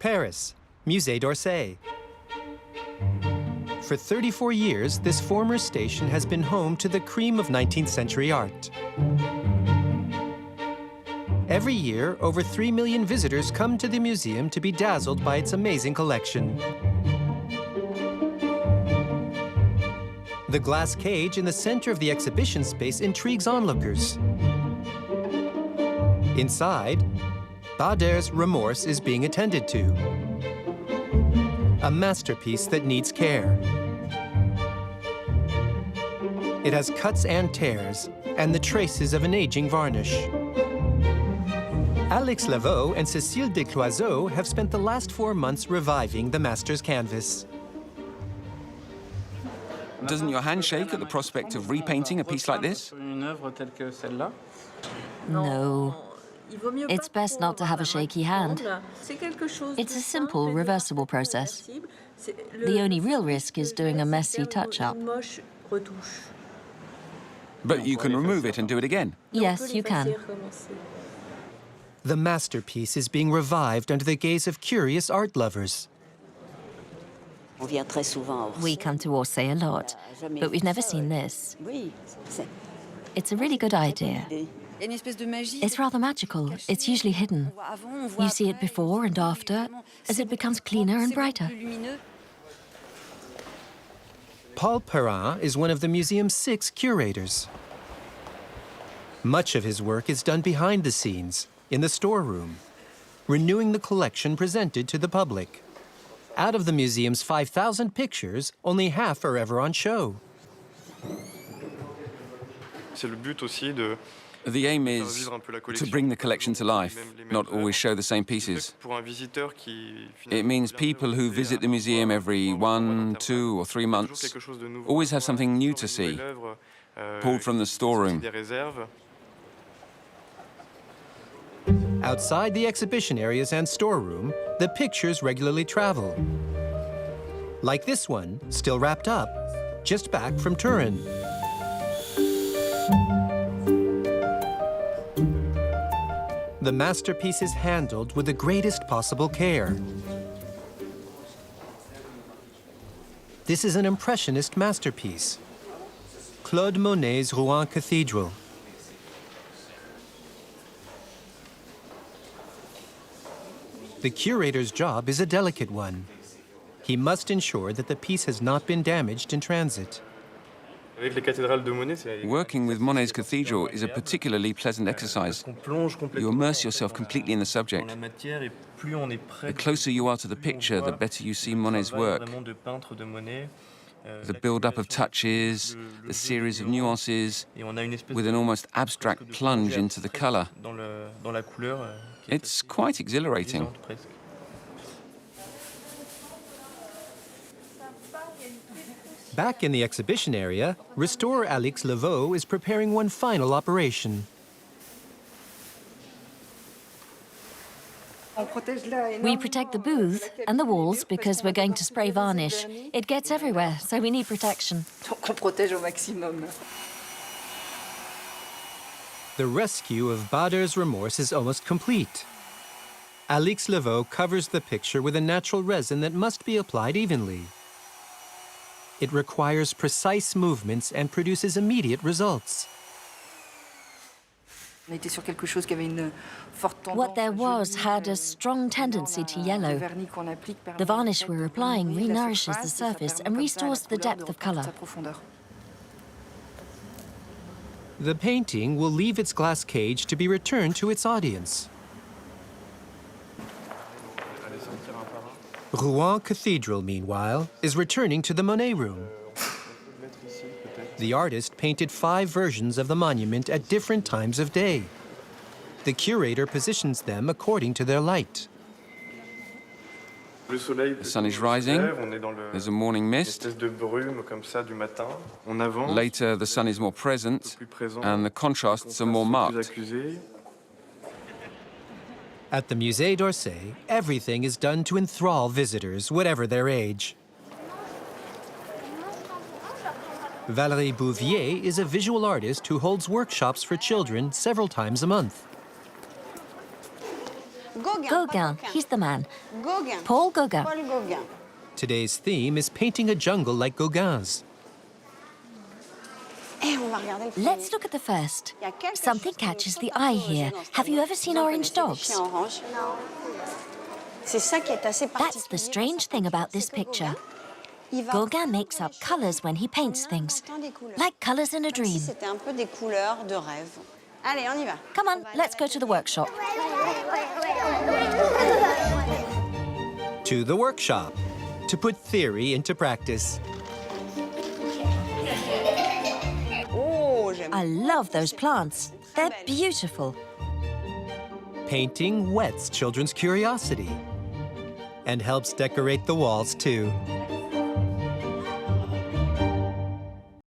Paris, Musée d'Orsay. For 34 years, this former station has been home to the cream of 19th century art. Every year, over 3 million visitors come to the museum to be dazzled by its amazing collection. The glass cage in the center of the exhibition space intrigues onlookers. Inside, Bader's Remorse is being attended to. A masterpiece that needs care. It has cuts and tears, and the traces of an aging varnish. ALIX LAVEAU and CECILE de CLOISEAUX have spent the last 4 months reviving the master's canvas. Doesn't your hand shake at the prospect of repainting a piece like this? No. It's best not to have a shaky hand. It's a simple, reversible process. The only real risk is doing a messy touch-up. But you can remove it and do it again? Yes, you can. The masterpiece is being revived under the gaze of curious art lovers. We come to Orsay a lot, but we've never seen this. It's a really good idea. It's rather magical. It's usually hidden. You see it before and after, as it becomes cleaner and brighter. Paul PERRIN is one of the museum's 6 curators. Much of his work is done behind the scenes, in the storeroom, renewing the collection presented to the public. Out of the museum's 5,000 pictures, only half are ever on show. The aim is to bring the collection to life, not always show the same pieces. It means people who visit the museum every 1, 2, or 3 months always have something new to see, pulled from the storeroom. Outside the exhibition areas and storeroom, the pictures regularly travel. Like this one, still wrapped up, just back from Turin. The masterpiece is handled with the greatest possible care. This is an Impressionist masterpiece, Claude Monet's Rouen Cathedral. The curator's job is a delicate one. He must ensure that the piece has not been damaged in transit. Working with Monet's cathedral is a particularly pleasant exercise. You immerse yourself completely in the subject. The closer you are to the picture, the better you see Monet's work. The build-up of touches, the series of nuances, with an almost abstract plunge into the color. It's quite exhilarating. Back in the exhibition area, restorer ALIX LAVEAU is preparing one final operation. We protect the booth and the walls because we're going to spray varnish. It gets everywhere, so we need protection. The rescue of Bader's Remorse is almost complete. ALIX LAVEAU covers the picture with a natural resin that must be applied evenly. It requires precise movements and produces immediate results. What there was had a strong tendency to yellow. The varnish we're applying re-nourishes the surface and restores the depth of color. The painting will leave its glass cage to be returned to its audience. Rouen Cathedral, meanwhile, is returning to the Monet room. The artist painted 5 versions of the monument at different times of day. The curator positions them according to their light. The sun is rising, there's a morning mist. Later, the sun is more present, and the contrasts are more marked. At the Musée d'Orsay, everything is done to enthrall visitors, whatever their age. Valérie Bouvier is a visual artist who holds workshops for children several times a month. Gauguin, he's the man. Gauguin. Paul Gauguin. Paul Gauguin. Today's theme is painting a jungle like Gauguin's. Et on va regarder le premier. Let's look at the first. Il y a quelque Something chose qui me catches the saute eye un peu aux here. yeux dans ce Have you tableau. ever seen Vous en orange connaissez des dogs? chiens orange? C'est ça qui est assez particulier. That's the strange thing about this picture. Gauguin makes up colors when he paints things, like colors in a dream. C'était un peu des couleurs de rêve. Allez, on y va. Come on, let's go to the workshop. To the workshop, to put theory into practice. Oh, j'aime. I love those plants. They're beautiful. Painting whets children's curiosity and helps decorate the walls, too.